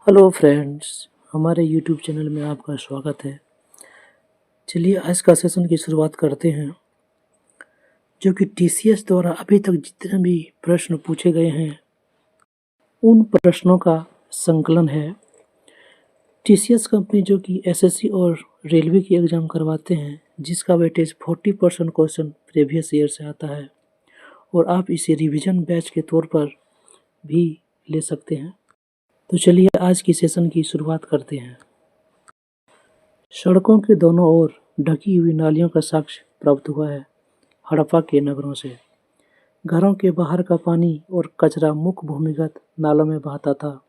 Hello friends, हमारे YouTube channel में आपका स्वागत है। चलिए आज का सेशन की शुरुआत करते हैं, जो कि टीसीएस द्वारा अभी तक जितने भी प्रश्न पूछे गए हैं उन प्रश्नों का संकलन है। टीसीएस कंपनी जो कि एसएससी और रेलवे की एग्ज़ाम करवाते हैं, जिसका वेटेज 40% क्वेश्चन प्रीवियस ईयर से आता है और आप इसे रिवीजन बैच के तौर पर भी ले सकते हैं। तो चलिए आज की सेशन की शुरुआत करते हैं। सड़कों के दोनों ओर ढकी हुई नालियों का साक्ष्य प्राप्त हुआ है हड़प्पा के नगरों से। घरों के बाहर का पानी और कचरा मुख्य भूमिगत नालों में बहता था।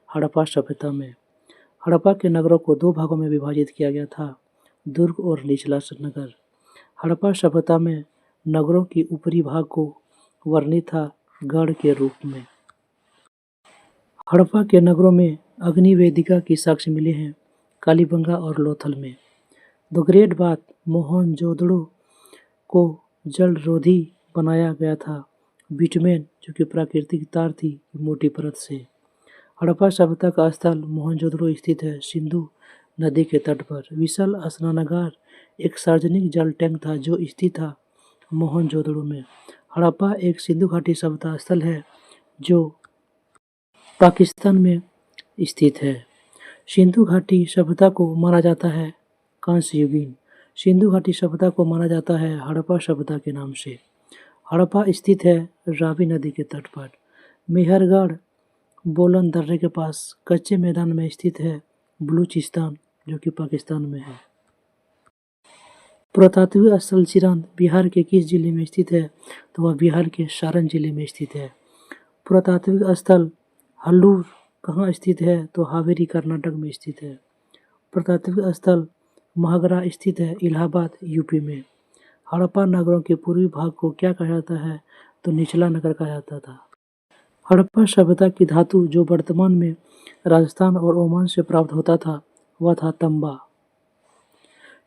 हड़प्पा सभ्यता में हड़प्पा के नगरों को दो भागों में विभाजित किया गया था, दुर्ग और निचला नगर। हड़प्पा सभ्यता में नगरों के ऊपरी भाग को वर्णित था गढ़ के रूप में। हड़प्पा के नगरों में अग्नि वेदिका की साक्ष्य मिले हैं कालीबंगा और लोथल में। द ग्रेट बाथ मोहनजोदड़ो को जलरोधी बनाया गया था बिटुमेन, जो कि प्राकृतिक तार थी, मोटी परत से। हड़प्पा सभ्यता का स्थल मोहनजोदड़ो स्थित है सिंधु नदी के तट पर। विशाल स्नानागार एक सार्वजनिक जल टैंक था जो स्थित था मोहनजोदड़ो में। हड़प्पा एक सिंधु घाटी सभ्यता स्थल है जो पाकिस्तान में स्थित है। सिंधु घाटी सभ्यता को माना जाता है कांस्ययुगीन। सिंधु घाटी सभ्यता को माना जाता है हड़प्पा सभ्यता के नाम से। हड़प्पा स्थित है रावी नदी के तट पर। मेहरगढ़ बोलन दर्रे के पास कच्चे मैदान में स्थित है बलूचिस्तान, जो कि पाकिस्तान में है। पुरातात्विक स्थल चिरांद बिहार के किस जिले में स्थित है? तो वह बिहार के सारण जिले में स्थित है। पुरातात्विक स्थल हल्लूर कहाँ स्थित है? तो हावेरी कर्नाटक में स्थित है। पुरातात्विक स्थल महागरा स्थित है इलाहाबाद यूपी में। हड़प्पा नगरों के पूर्वी भाग को क्या कहा जाता है? तो निचला नगर कहा जाता था। हड़प्पा सभ्यता की धातु जो वर्तमान में राजस्थान और ओमान से प्राप्त होता था वह था तांबा।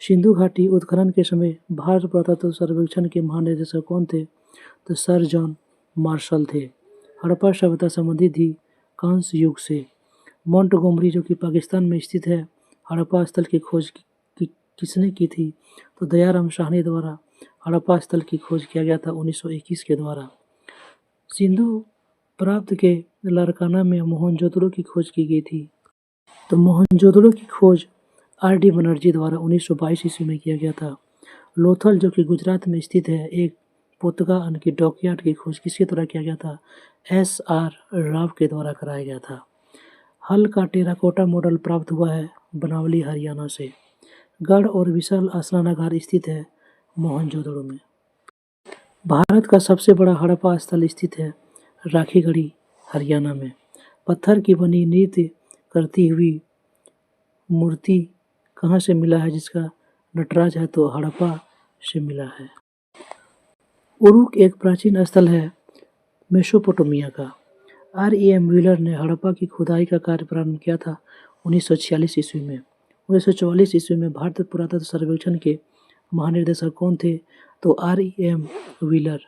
सिंधु घाटी उत्खनन के समय भारत पुरातत्व सर्वेक्षण के महानिदेशक कौन थे? तो सर जॉन मार्शल थे। हड़प्पा सभ्यता संबंधित थी कांस्य युग से। मोंटगोमरी जो कि पाकिस्तान में स्थित है, हड़प्पा स्थल की खोज किसने की थी? तो दयाराम साहनी द्वारा हड़प्पा स्थल की खोज किया गया था 1921 के द्वारा। सिंधु प्राप्त के लारकाना में मोहनजोदड़ो की खोज की गई थी। तो मोहनजोदड़ो की खोज आर.डी. बनर्जी द्वारा 1922 ईस्वी में किया गया था। लोथल जो कि गुजरात में स्थित है, एक पोतगा की डॉकयार्ड की खोज किसके द्वारा किया गया था? S.R. राव के द्वारा कराया गया था। हल का टेराकोटा मॉडल प्राप्त हुआ है बनावली हरियाणा से। गढ़ और विशाल स्नानागार स्थित है मोहनजोदड़ो में। भारत का सबसे बड़ा हड़प्पा स्थल स्थित है राखीगढ़ी हरियाणा में। पत्थर की बनी नृत्य करती हुई मूर्ति कहाँ से मिला है जिसका नटराज है? तो हड़प्पा से मिला है। उरुक एक प्राचीन स्थल है मेसोपोटामिया का। R.E.M. व्हीलर ने हड़प्पा की खुदाई का कार्य प्रारंभ किया था 1946 ईस्वी में। 1944 ईस्वी में भारतीय पुरातत्व सर्वेक्षण के महानिदेशक कौन थे? तो R.E.M. व्हीलर।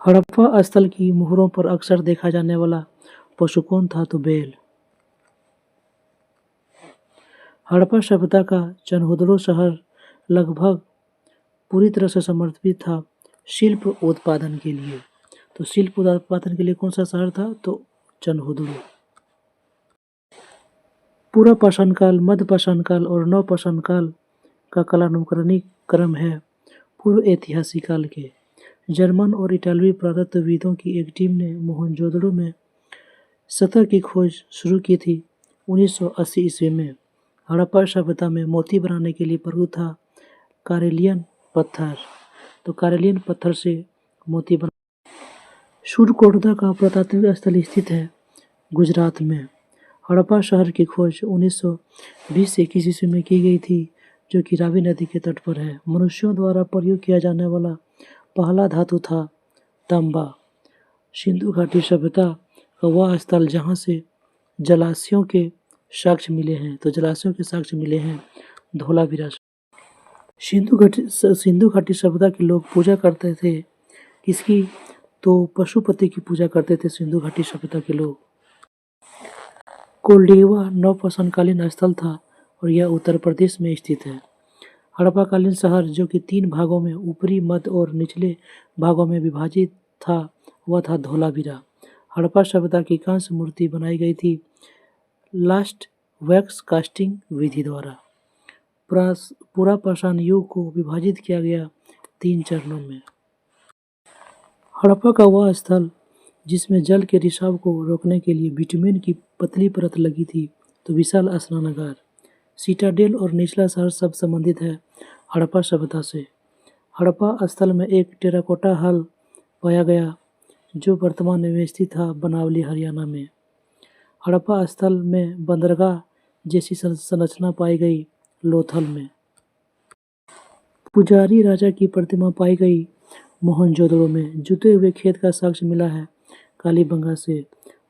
हड़प्पा स्थल की मोहरों पर अक्सर देखा जाने वाला पशु कौन था? तो बैल। हड़प्पा सभ्यता का चनहोदड़ो शहर लगभग पूरी तरह से समर्पित था शिल्प उत्पादन के लिए। तो शिल्प उत्पादन के लिए कौन सा शहर था? तो चनहोदड़ो। पूर्व पाषाण काल, मध्य पाषाण काल और नव पाषाण काल का कालानुक्रमिक क्रम है पूर्व ऐतिहासिक काल के। जर्मन और इटालवी पुरातत्वविदों की एक टीम ने मोहनजोदड़ो में सतह की खोज शुरू की थी 1980 ईस्वी में। हड़प्पा सभ्यता में मोती बनाने के लिए प्रयुक्त था कारेलियन पत्थर। तो कारेलियन पत्थर से मोती बना। सूर्यकोटदा का पुरातात्विक स्थल स्थित है गुजरात में। हड़प्पा शहर की खोज 1920 से 21 ईस्वी में की गई थी, जो कि रावी नदी के तट पर है। मनुष्यों द्वारा प्रयोग किया जाने वाला पहला धातु था तांबा। सिंधु घाटी सभ्यता का वह स्थल जहाँ से जलाशयों के साक्ष्य मिले हैं, तो जलाशयों के साक्ष्य मिले हैं धोलावीरा। सिंधु घाटी सभ्यता के लोग पूजा करते थे किसकी? तो पशुपति की पूजा करते थे सिंधु घाटी सभ्यता के लोग। कोल्डिवा नवपाषाणकालीन स्थल था और यह उत्तर प्रदेश में स्थित है। हड़प्पाकालीन शहर जो कि 3 भागों में ऊपरी, मध्य और निचले भागों में विभाजित था, वह था धोलावीरा। हड़प्पा सभ्यता की कांस्य मूर्ति बनाई गई थी लास्ट वैक्स कास्टिंग विधि द्वारा। पूरा पाषाण युग को विभाजित किया गया 3 चरणों में। हड़प्पा का वह स्थल जिसमें जल के रिसाव को रोकने के लिए बिटुमेन की पतली परत लगी थी, तो विशाल स्नानागार, सिटाडेल और निचला शहर सब संबंधित है हड़प्पा सभ्यता से। हड़प्पा स्थल में एक टेराकोटा हल पाया गया जो वर्तमान में स्थित था बनावली, हरियाणा में। हड़प्पा स्थल में बंदरगाह जैसी संरचना पाई गई लोथल में। पुजारी राजा की प्रतिमा पाई गई मोहनजोदड़ो में। जुते हुए खेत का साक्ष्य मिला है कालीबंगा से।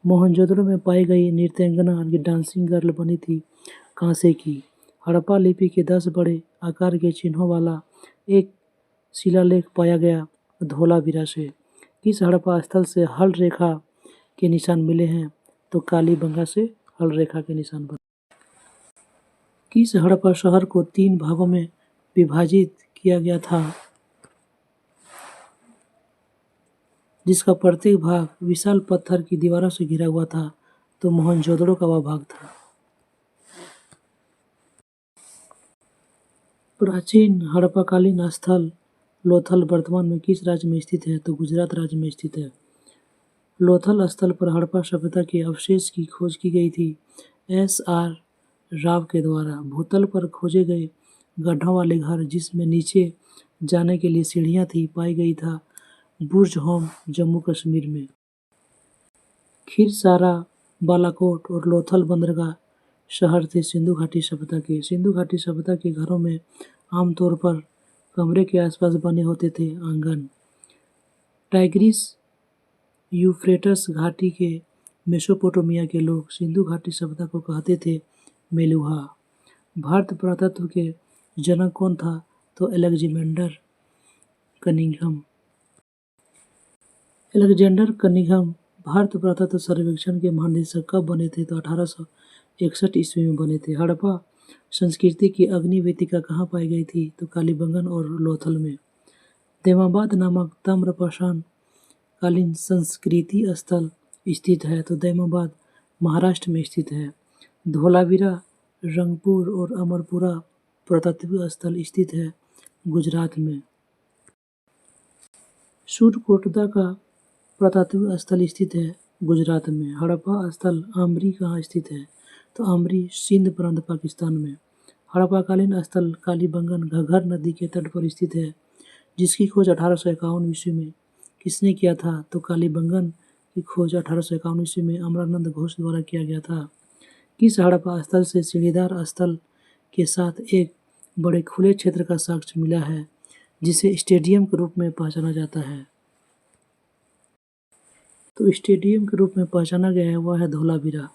मोहनजोदड़ो में पाई गई नृत्यांगना डांसिंग गर्ल बनी थी कांसे की। हड़प्पा लिपि के 10 बड़े आकार के चिन्हों वाला एक शिलालेख पाया गया धोलावीरा से। किस हड़प्पा स्थल से हल रेखा के निशान मिले हैं, तो कालीबंगा से हल रेखा के निशान बने। किस हड़प्पा शहर को 3 भागों में विभाजित किया गया था, जिसका प्रत्येक भाग विशाल पत्थर की दीवारों से घिरा हुआ था, तो मोहनजोदड़ो का वह भाग था। प्राचीन हड़प्पाकालीन स्थल लोथल वर्तमान में किस राज्य में स्थित है, तो गुजरात राज्य में स्थित है। लोथल स्थल पर हड़प्पा सभ्यता के अवशेष की खोज की गई थी S.R. राव के द्वारा। भूतल पर खोजे गए गड्ढों वाले घर जिसमें नीचे जाने के लिए सीढ़ियां थी पाई गई था बुर्ज होम, जम्मू कश्मीर में। खीरसारा, बालाकोट और लोथल बंदरगाह शहर थे सिंधु घाटी सभ्यता के। सिंधु घाटी सभ्यता के घरों में आमतौर पर कमरे के आसपास बने होते थे आंगन। टाइग्रिस यूफ्रेटस घाटी के मेसोपोटामिया के लोग सिंधु घाटी सभ्यता को कहते थे मेलुहा। भारत पुरातत्व के जनक कौन था, तो Alexander Cunningham. Alexander Cunningham Bharat पुरातत्व सर्वेक्षण के महानिदेशक कब बने थे, तो 1861 ईस्वी में बने थे। हड़प्पा संस्कृति की अग्निवेदिका कहाँ पाई गई थी, तो कालीबंगन और लोथल में। दैमाबाद नामक ताम्रपाषाण कालीन संस्कृति स्थल स्थित है, तो दैमाबाद महाराष्ट्र में स्थित है। धोलावीरा, रंगपुर और अमरपुरा पुरातत्व स्थल स्थित है गुजरात में। सूरकोटदा का पुरातत्व स्थल स्थित है गुजरात में। हड़प्पा स्थल आमरी कहाँ स्थित है, तो आमरी सिंध प्रांत पाकिस्तान में। हड़प्पाकालीन स्थल कालीबंगन घग्गर नदी के तट पर स्थित है, जिसकी खोज 1851 ईस्वी में किसने किया था, तो कालीबंगन की खोज 1851 ईस्वी में अमरानंद घोष द्वारा किया गया था। किस हड़प्पा स्थल से सीढ़ीदार स्थल के साथ एक बड़े खुले क्षेत्र का साक्ष्य मिला है, जिसे स्टेडियम के रूप में पहचाना जाता है, तो स्टेडियम के रूप में पहचाना गया है वह है धोलावीरा।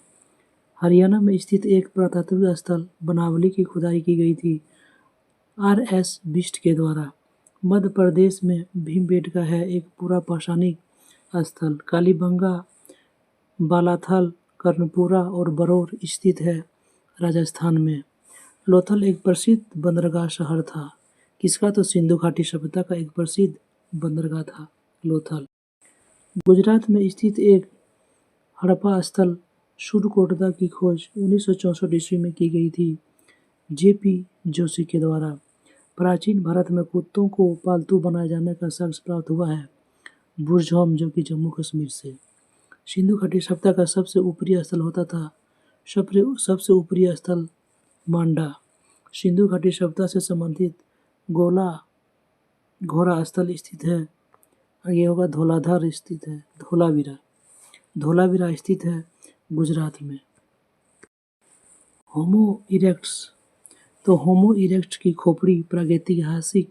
हरियाणा में स्थित एक पुरातत्व स्थल बनावली की खुदाई की गई थी R.S. बिष्ट के द्वारा। मध्य प्रदेश में भीमबेटका है एक पूरा पाषाणिक स्थल। कालीबंगा, बालाथल, कर्णपुरा और बरौर स्थित है राजस्थान में। लोथल एक प्रसिद्ध बंदरगाह शहर था, किसका, तो सिंधु घाटी सभ्यता का एक प्रसिद्ध बंदरगाह था लोथल। गुजरात में स्थित एक हड़प्पा स्थल सूरकोटदा की खोज 1964 ईस्वी में की गई थी J.P. जोशी के द्वारा। प्राचीन भारत में कुत्तों को पालतू बनाए जाने का साक्ष्य प्राप्त हुआ है बुर्ज होम, जो कि जम्मू कश्मीर से। सिंधु घाटी सभ्यता का सबसे ऊपरी स्थल होता था सबसे ऊपरी स्थल मांडा। सिंधु घाटी सभ्यता से संबंधित गोला घोड़ा स्थल स्थित है, ये होगा धौलाधार स्थित है धोलावीरा। धोलावीरा स्थित है गुजरात में। होमो इरेक्ट्स, तो होमो इरेक्ट्स की खोपड़ी प्रागैतिहासिक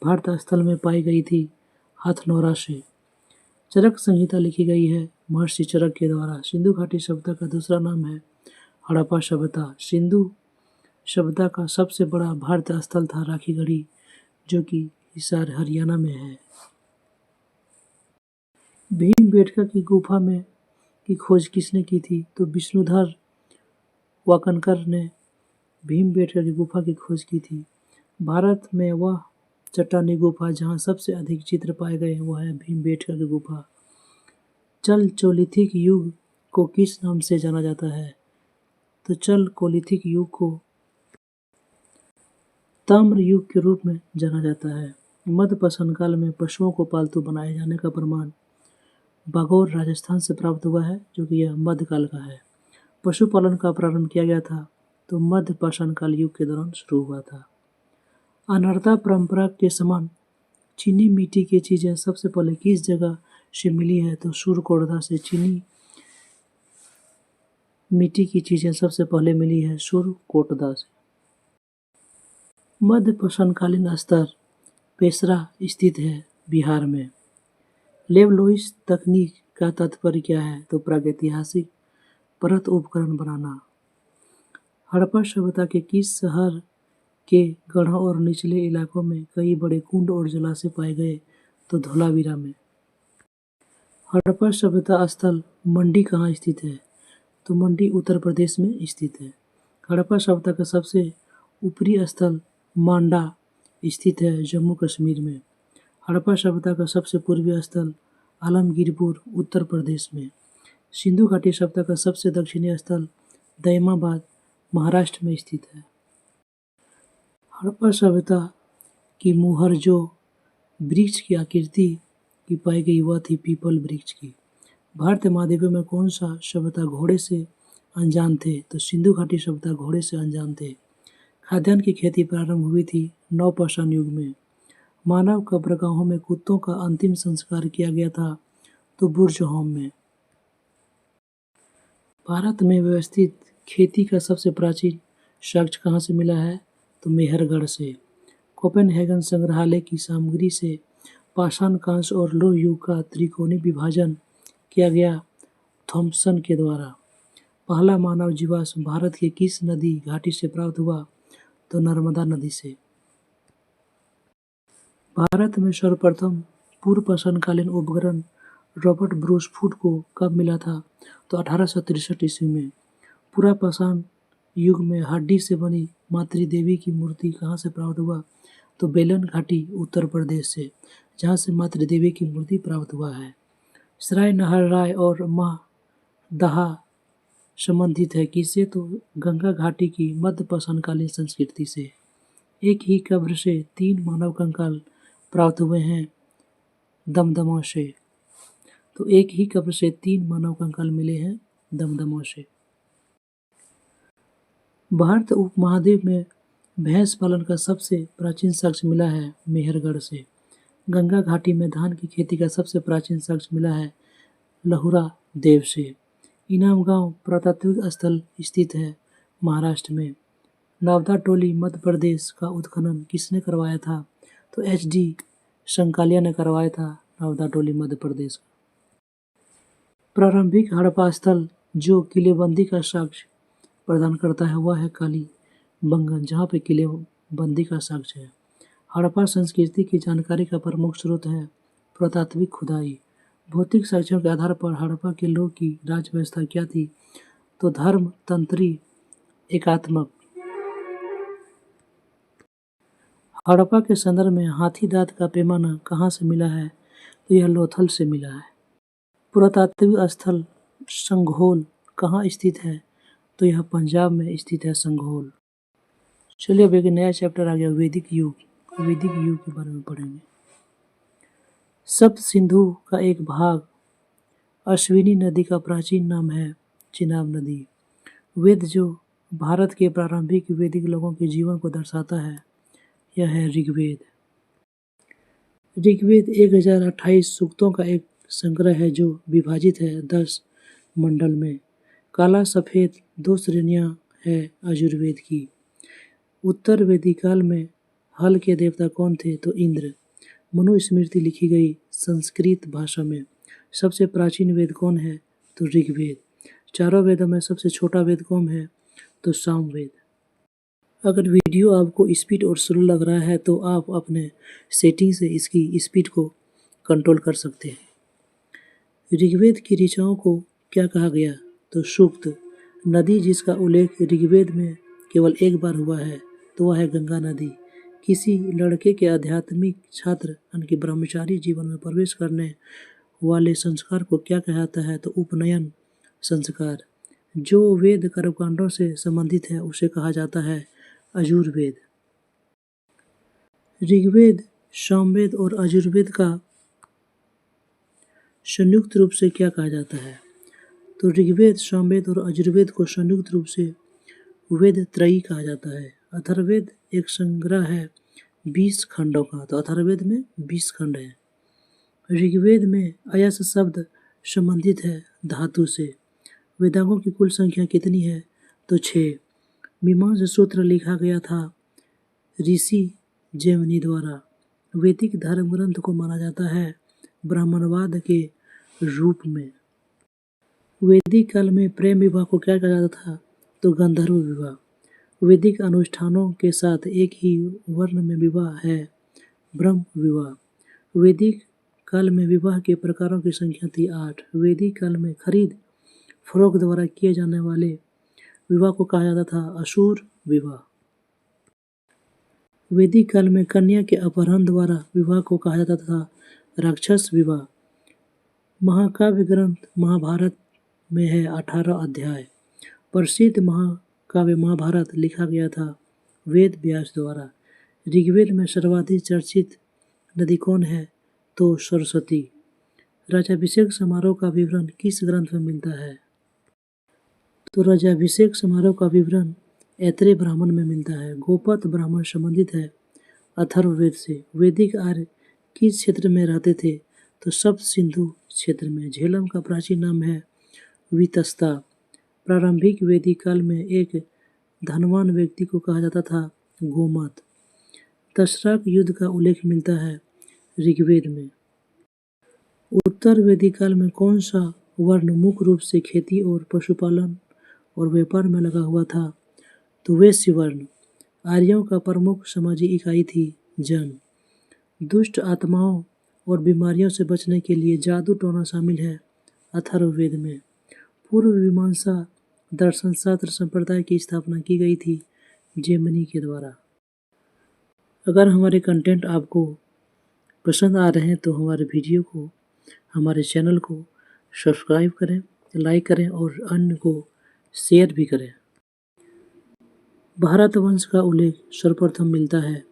भारत स्थल में पाई गई थी हथनौरा से। चरक संहिता लिखी गई है महर्षि चरक के द्वारा। सिंधु घाटी सभ्यता का दूसरा नाम है हड़प्पा सभ्यता। सिंधु सभ्यता का सबसे बड़ा भारत स्थल था राखीगढ़ी, जो कि हिसार हरियाणा में है। भीमबेटका की गुफा में की खोज किसने की थी, तो विष्णुधर वाकनकर ने भीमबेटका की गुफा की खोज की थी। भारत में वह चट्टानी गुफा जहाँ सबसे अधिक चित्र पाए गए वह है भीमबेटका की गुफा। चलचोलिथिक युग को किस नाम से जाना जाता है? तो चलकोलिथिक युग को ताम्र युग के रूप में जाना जाता है। मध्यपाषाण काल में पशुओं को पालतू बनाए जाने का प्रमाण बागौर राजस्थान से प्राप्त हुआ है, जो कि यह मध्यकाल का है। पशुपालन का प्रारंभ किया गया था तो मध्यपाषाण काल युग के दौरान शुरू हुआ था। अनर्ता परंपरा के समान चीनी मिट्टी की चीजें सबसे पहले किस जगह से मिली है? तो सुरकोटदा से चीनी मिट्टी की चीजें सबसे पहले मिली है सुरकोटदा से। मध्यपाषाणकालीन स्तर पेशरा स्थित है बिहार में। लेवलोइस तकनीक का तात्पर्य क्या है? तो प्रागैतिहासिक परत उपकरण बनाना। हड़प्पा सभ्यता के किस शहर के गढ़ों और निचले इलाकों में कई बड़े कुंड और जलाशय पाए गए? तो धोलावीरा में। हड़प्पा सभ्यता स्थल मंडी कहाँ स्थित है? तो मंडी उत्तर प्रदेश में स्थित है। हड़प्पा सभ्यता का सबसे ऊपरी स्थल मांडा स्थित है जम्मू कश्मीर में। हड़प्पा सभ्यता का सबसे पूर्वी स्थल आलमगीरपुर उत्तर प्रदेश में। सिंधु घाटी सभ्यता का सबसे दक्षिणी स्थल दैमाबाद महाराष्ट्र में स्थित है। हड़प्पा सभ्यता की मुहर जो वृक्ष की आकृति की पाई गई वह थी पीपल वृक्ष की। भारतीय महाद्वीप में कौन सा सभ्यता घोड़े से अनजान थे? तो सिंधु घाटी सभ्यता घोड़े से अनजान थे। खाद्यान्न की खेती प्रारंभ हुई थी नवपाषाण युग में। मानव कब्रगाहों में कुत्तों का अंतिम संस्कार किया गया था तो बुर्ज होम में। भारत में व्यवस्थित खेती का सबसे प्राचीन साक्ष्य कहाँ से मिला है? तो मेहरगढ़ से। कोपेनहेगन संग्रहालय की सामग्री से पाषाण कांस्य और लौह युग का त्रिकोणीय विभाजन किया गया थॉम्पसन के द्वारा। पहला मानव जीवाश्म भारत के किस नदी घाटी से प्राप्त हुआ? तो नर्मदा नदी से। भारत में सर्वप्रथम पूर्व पाषाणकालीन उपकरण रॉबर्ट ब्रूस फूड को कब मिला था? तो 1863 ईस्वी में। पूरा पाषाण युग में हड्डी से बनी मातृ देवी की मूर्ति कहाँ से प्राप्त हुआ? तो बेलन घाटी उत्तर प्रदेश से, जहाँ से मातृ देवी की मूर्ति प्राप्त हुआ है। सराय नहर राय और महदाहा संबंधित है किससे? तो गंगा घाटी की मध्यपाषाणकालीन संस्कृति से। एक ही कब्र से 3 मानव कंकाल प्राप्त हुए हैं दमदमा से। तो एक ही कब्र से 3 मानव कंकाल मिले हैं दमदमा से। भारत उपमहाद्वीप में भैंस पालन का सबसे प्राचीन साक्ष्य मिला है मेहरगढ़ से। गंगा घाटी में धान की खेती का सबसे प्राचीन साक्ष्य मिला है लहुरा देव से। इनाम गांव पुरातात्विक स्थल स्थित है महाराष्ट्र में। नवदा टोली मध्य प्रदेश का उत्खनन किसने करवाया था? तो HD शंकालिया ने करवाया था नवदा टोली मध्य प्रदेश का। प्रारंभिक हड़प्पा स्थल जो किलेबंदी का साक्ष्य प्रदान करता है वह है कालीबंगन, जहाँ पे किलेबंदी का साक्ष्य है। हड़प्पा संस्कृति की जानकारी का प्रमुख स्रोत है पुरातात्विक खुदाई। भौतिक साक्ष्यों के आधार पर हड़प्पा के लोग की राज्य व्यवस्था क्या थी? तो धर्म तंत्री एकात्मक। हड़प्पा के संदर्भ में हाथी दांत का पैमाना कहाँ से मिला है? तो यह लोथल से मिला है। पुरातात्विक स्थल संघोल कहाँ स्थित है? तो यह पंजाब में स्थित है संघोल। चलिए अब एक नया चैप्टर आ गया वैदिक युग। वैदिक युग के बारे में पढ़ेंगे। सप्त सिंधु का एक भाग अश्विनी नदी का प्राचीन नाम है चिनाब नदी। वेद जो भारत के प्रारंभिक वैदिक लोगों के जीवन को दर्शाता है यह है ऋग्वेद। ऋग्वेद 1028 सूक्तों का एक संग्रह है जो विभाजित है 10 मंडल में। काला सफेद 2 श्रेणियां है यजुर्वेद की। उत्तर वैदिक काल में हल के देवता कौन थे? तो इंद्र। मनुस्मृति लिखी गई संस्कृत भाषा में। सबसे प्राचीन वेद कौन है? तो ऋग्वेद। चारों वेदों में सबसे छोटा वेद कौन है? तो सामवेद। अगर वीडियो आपको स्पीड और स्लो लग रहा है तो आप अपने सेटिंग से इसकी स्पीड को कंट्रोल कर सकते हैं। ऋग्वेद की ऋचाओं को क्या कहा गया? तो सूक्त। नदी जिसका उल्लेख ऋग्वेद में केवल एक बार हुआ है तो वह है गंगा नदी। किसी लड़के के आध्यात्मिक छात्र यानी कि ब्रह्मचारी जीवन में प्रवेश करने वाले संस्कार को क्या कहता है तो उपनयन संस्कार। जो वेद कर्मकांडों से संबंधित है उसे कहा जाता है यजुर्वेद। ऋग्वेद, सामवेद और यजुर्वेद का संयुक्त रूप से क्या कहा जाता है तो ऋग्वेद, सामवेद और यजुर्वेद को संयुक्त रूप से वेद त्रयी कहा जाता है। अथर्ववेद एक संग्रह है 20 खंडों का, तो अथर्ववेद में 20 खंड है। ऋग्वेद में अयस शब्द संबंधित है धातु से। वेदांगों की कुल संख्या कितनी है तो 6। मीमांसा सूत्र लिखा गया था ऋषि जैमिनी द्वारा। वैदिक धर्म ग्रंथ को माना जाता है ब्राह्मणवाद के रूप में। वैदिक काल में प्रेम विवाह को क्या कहा जाता था तो गंधर्व विवाह। वैदिक अनुष्ठानों के साथ एक ही वर्ण में विवाह है ब्रह्म विवाह। वैदिक काल में विवाह के प्रकारों की संख्या थी 8। वैदिक काल में खरीद फरोख्त द्वारा किए जाने वाले विवाह को कहा जाता था असुर विवाह। वैदिक काल में कन्या के अपहरण द्वारा विवाह को कहा जाता था राक्षस विवाह। महाकाव्य ग्रंथ महाभारत में है 18 अध्याय। प्रसिद्ध महाकाव्य महाभारत लिखा गया था वेद व्यास द्वारा। ऋग्वेद में सर्वाधिक चर्चित नदी कौन है तो सरस्वती। राज्याभिषेक समारोह का विवरण किस ग्रंथ में मिलता है तो राज्याभिषेक समारोह का विवरण ऐत्रेय ब्राह्मण में मिलता है। गोपत ब्राह्मण संबंधित है अथर्ववेद से। वैदिक आर्य किस क्षेत्र में रहते थे तो सप्त सिंधु क्षेत्र में। झेलम का प्राचीन नाम है वितस्ता। प्रारंभिक वैदिक काल में एक धनवान व्यक्ति को कहा जाता था गोमत। दशरथ युद्ध का उल्लेख मिलता है ऋग्वेद में। उत्तर वैदिक काल में कौन सा वर्ण मुख्य रूप से खेती और पशुपालन और व्यापार में लगा हुआ था तो वैश्य वर्ण। आर्यों का प्रमुख सामाजिक इकाई थी जन। दुष्ट आत्माओं और बीमारियों से बचने के लिए जादू टोना शामिल है अथर्ववेद में। पूर्व मीमांसा दर्शन शास्त्र संप्रदाय की स्थापना की गई थी जैमिनी के द्वारा। अगर हमारे कंटेंट आपको पसंद आ रहे हैं तो हमारे वीडियो को, हमारे चैनल को सब्सक्राइब करें, लाइक करें और अन्य को शेयर भी करें। भारत वंश का उल्लेख सर्वप्रथम मिलता है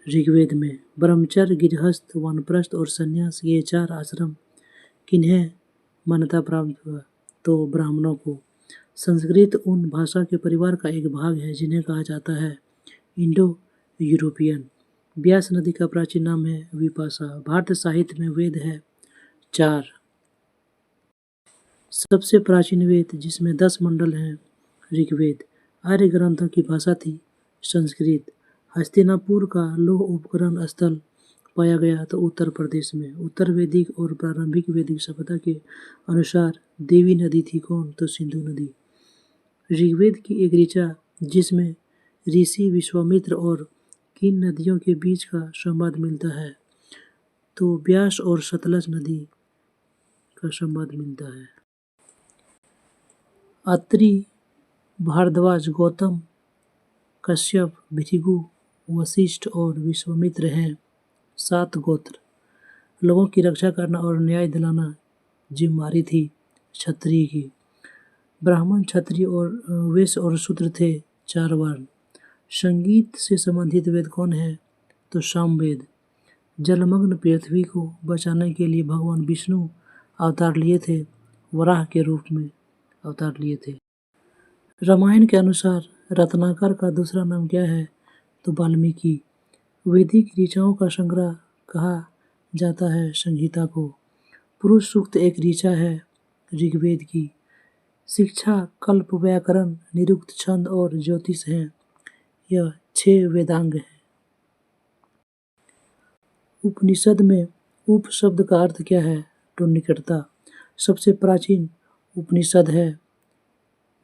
ऋग्वेद में। ब्रह्मचर्य, गृहस्थ, वानप्रस्थ और संन्यास ये 4 आश्रम किन्हें मान्यता प्राप्त हुआ तो ब्राह्मणों को। संस्कृत उन भाषा के परिवार का एक भाग है जिन्हें कहा जाता है इंडो यूरोपियन। व्यास नदी का प्राचीन नाम है विपाशा। भारतीय साहित्य में वेद है 4। सबसे प्राचीन वेद जिसमें 10 मंडल हैं ऋग्वेद। आर्य ग्रंथों की भाषा थी संस्कृत। हस्तिनापुर का लौह उपकरण स्थल पाया गया तो उत्तर प्रदेश में। उत्तर वैदिक और प्रारंभिक वैदिक सभ्यता के अनुसार देवी नदी थी कौन तो सिंधु नदी। ऋग्वेद की एक ऋचा जिसमें ऋषि विश्वामित्र और किन नदियों के बीच का संवाद मिलता है तो व्यास और सतलज नदी का संवाद मिलता है। अत्रि, भारद्वाज, गौतम, कश्यप, भृगु, वशिष्ठ और विश्वामित्र हैं 7 गोत्र। लोगों की रक्षा करना और न्याय दिलाना जिम्मेदारी थी क्षत्रिय की। ब्राह्मण, क्षत्रिय और वैश्य और शूद्र थे 4 वर्ण। संगीत से संबंधित वेद कौन है तो सामवेद। जलमग्न पृथ्वी को बचाने के लिए भगवान विष्णु अवतार लिए थे, वराह के रूप में अवतार लिए थे। रामायण के अनुसार रत्नाकर का दूसरा नाम क्या है तो वाल्मीकि। वैदिक ऋचाओं का संग्रह कहा जाता है संहिता को। पुरुष सूक्त एक ऋचा है ऋग्वेद की। शिक्षा, कल्प, व्याकरण, निरुक्त, छंद और ज्योतिष हैं यह 6 वेदांग हैं। उपनिषद में उप शब्द का अर्थ क्या है तो निकटता। सबसे प्राचीन उपनिषद है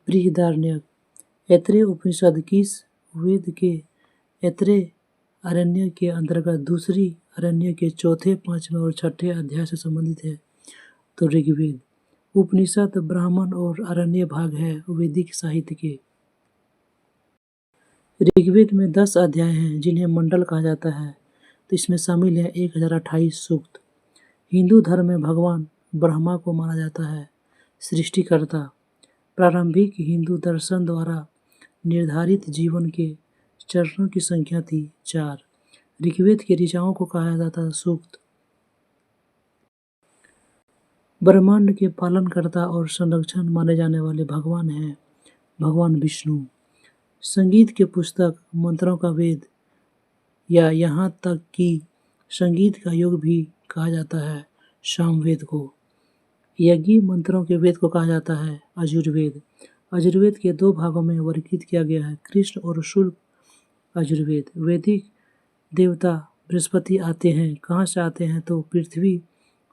बृहदारण्यक। ऐत्रेय उपनिषद किस वेद के ऐत्रेय अरण्य के अंतर्गत दूसरी अरण्य के 4थे, 5वें और 6ठे अध्याय से संबंधित है तो ऋग्वेद। उपनिषद, ब्राह्मण और आरण्य भाग है वैदिक साहित्य के। ऋग्वेद में 10 अध्याय हैं जिन्हें मंडल कहा जाता है, तो इसमें शामिल है 1028 सूक्त। हिंदू धर्म में भगवान ब्रह्मा को माना जाता है सृष्टिकर्ता। प्रारंभिक हिंदू दर्शन द्वारा निर्धारित जीवन के चरणों की संख्या थी 4। ऋग्वेद के ऋचाओं को कहा जाता है सूक्त। ब्रह्मांड के पालनकर्ता और संरक्षण माने जाने वाले भगवान हैं भगवान विष्णु। संगीत के पुस्तक, मंत्रों का वेद या यहाँ तक कि संगीत का योग भी कहा जाता है सामवेद को। यज्ञ मंत्रों के वेद को कहा जाता है यजुर्वेद। यजुर्वेद के 2 भागों में वर्गीकृत किया गया है, कृष्ण और शुक्ल यजुर्वेद। वैदिक देवता बृहस्पति आते हैं। कहाँ से आते हैं? तो पृथ्वी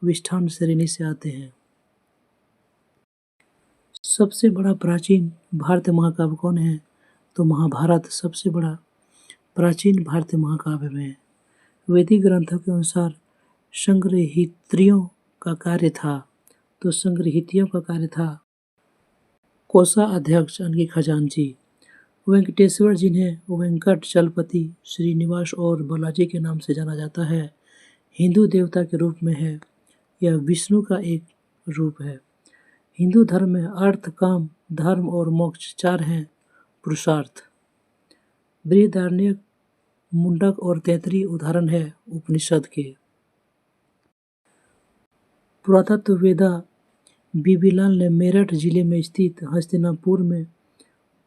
विष्ठान श्रेणी से आते हैं। सबसे बड़ा प्राचीन भारतीय महाकाव्य कौन है? तो महाभारत सबसे बड़ा प्राचीन भारतीय महाकाव्य में। वैदिक ग्रंथों के अनुसार संग्रहित्रियों का कार्य था, तो संग्रहितियों का कार्य था कोषाध्यक्ष यानी खजांची। वेंकटेश्वर जिन्हें वेंकट चलपति, श्रीनिवास और बालाजी के नाम से जाना जाता है, हिंदू देवता के रूप में है। यह विष्णु का एक रूप है। हिंदू धर्म में अर्थ, काम, धर्म और मोक्ष 4 हैं पुरुषार्थ। बृहदारण्यक, मुंडक और तैत्तिरीय उदाहरण है उपनिषद के। पुरातत्व वेदा बीबीलाल ने मेरठ जिले में स्थित हस्तिनापुर में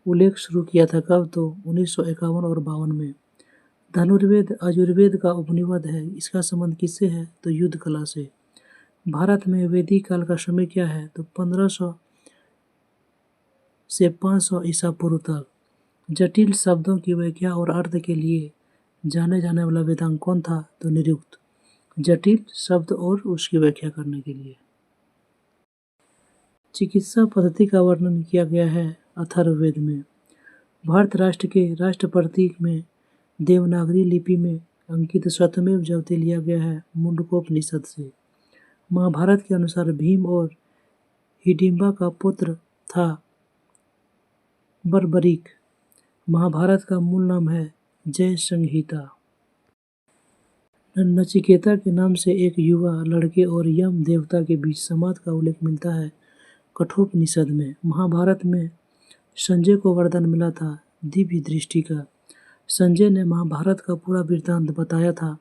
उल्लेख शुरू किया था। कब? तो 1951 और 52 में। धनुर्वेद यजुर्वेद का उपनिषद है। इसका संबंध किससे है? तो युद्ध कला से। भारत में वैदिक काल का समय क्या है? तो 1500 से 500 ईसा पूर्व तक। जटिल शब्दों की व्याख्या और अर्थ के लिए जाने जाने वाला वेदांग कौन था? तो निरुक्त। जटिल शब्द और उसकी व्याख्या करने के लिए। चिकित्सा पद्धति का वर्णन किया गया है अथर्ववेद में। भारत राष्ट्र के राष्ट्र प्रतीक में देवनागरी लिपि में अंकित स्वतमेव जयते लिया गया है मुंडकोपनिषद से। महाभारत के अनुसार भीम और हिडिंबा का पुत्र था बर्बरीक। महाभारत का मूल नाम है जय संहिता। नचिकेता के नाम से एक युवा लड़के और यम देवता के बीच संवाद का उल्लेख मिलता है कठोपनिषद में। महाभारत में संजय को वरदान मिला था दिव्य दृष्टि का। संजय ने महाभारत का पूरा वृत्तांत बताया था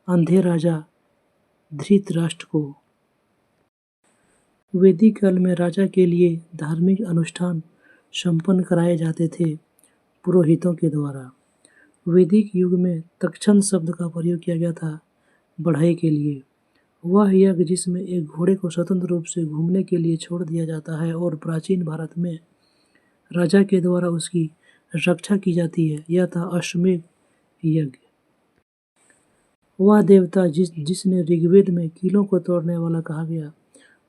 अंधे राजा धृतराष्ट्र को। वैदिक काल में राजा के लिए धार्मिक अनुष्ठान संपन्न कराए जाते थे पुरोहितों के द्वारा। वैदिक युग में तक्षण शब्द का प्रयोग किया गया था बढ़ई के लिए। वह यज्ञ जिसमें एक घोड़े को स्वतंत्र रूप से घूमने के लिए छोड़ दिया जाता है और प्राचीन भारत में राजा के द्वारा उसकी रक्षा की जाती है, यह था अश्वमेध यज्ञ। वह देवता जिसने ऋग्वेद में कीलों को तोड़ने वाला कहा गया,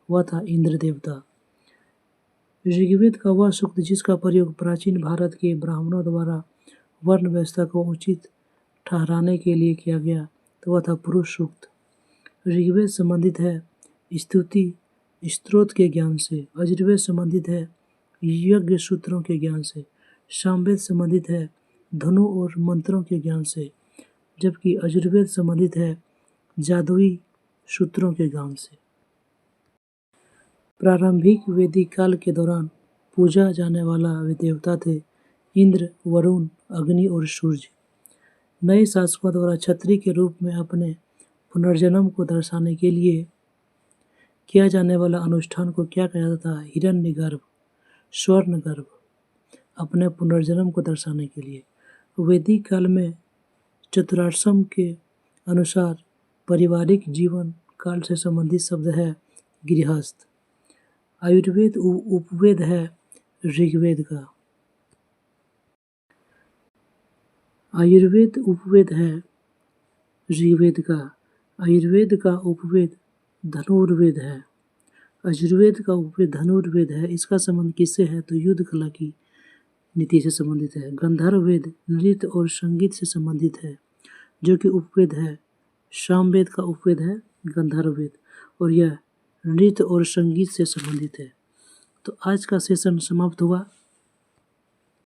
वह था इंद्र देवता। ऋग्वेद का वह सूक्त जिसका प्रयोग प्राचीन भारत के ब्राह्मणों द्वारा वर्ण व्यवस्था को उचित ठहराने के लिए किया गया, तो वह था पुरुष सूक्त। ऋग्वेद संबंधित है स्तुति स्त्रोत के ज्ञान से। यजुर्वेद संबंधित है यज्ञ सूत्रों के ज्ञान से। सामवेद संबंधित है धनु और मंत्रों के ज्ञान से, जबकि यजुर्वेद संबंधित है जादुई सूत्रों के ज्ञान से। प्रारंभिक वैदिक काल के दौरान पूजा जाने वाला वे देवता थे इंद्र, वरुण, अग्नि और सूर्य। नए शासकों द्वारा क्षत्रिय के रूप में अपने पुनर्जन्म को दर्शाने के लिए किया जाने वाला अनुष्ठान को क्या कहा जाता है? हिरण्यगर्भ, स्वर्णगर्भ। अपने पुनर्जन्म को दर्शाने के लिए। वैदिक काल में चतुराश्रम के अनुसार पारिवारिक जीवन काल से संबंधित शब्द है गृहस्थ। आयुर्वेद उपवेद है ऋग्वेद का। आयुर्वेद उपवेद है ऋग्वेद का। आयुर्वेद का उपवेद धनुर्वेद है। यजुर्वेद का उपवेद धनुर्वेद है। इसका संबंध किससे है? तो युद्ध कला की नीति से संबंधित है। गंधर्व वेद नृत्य और संगीत से संबंधित है, जो कि उपवेद है। सामवेद का उपवेद है गंधर्व वेद, और यह नृत्य और संगीत से संबंधित है। तो आज का सेशन समाप्त हुआ।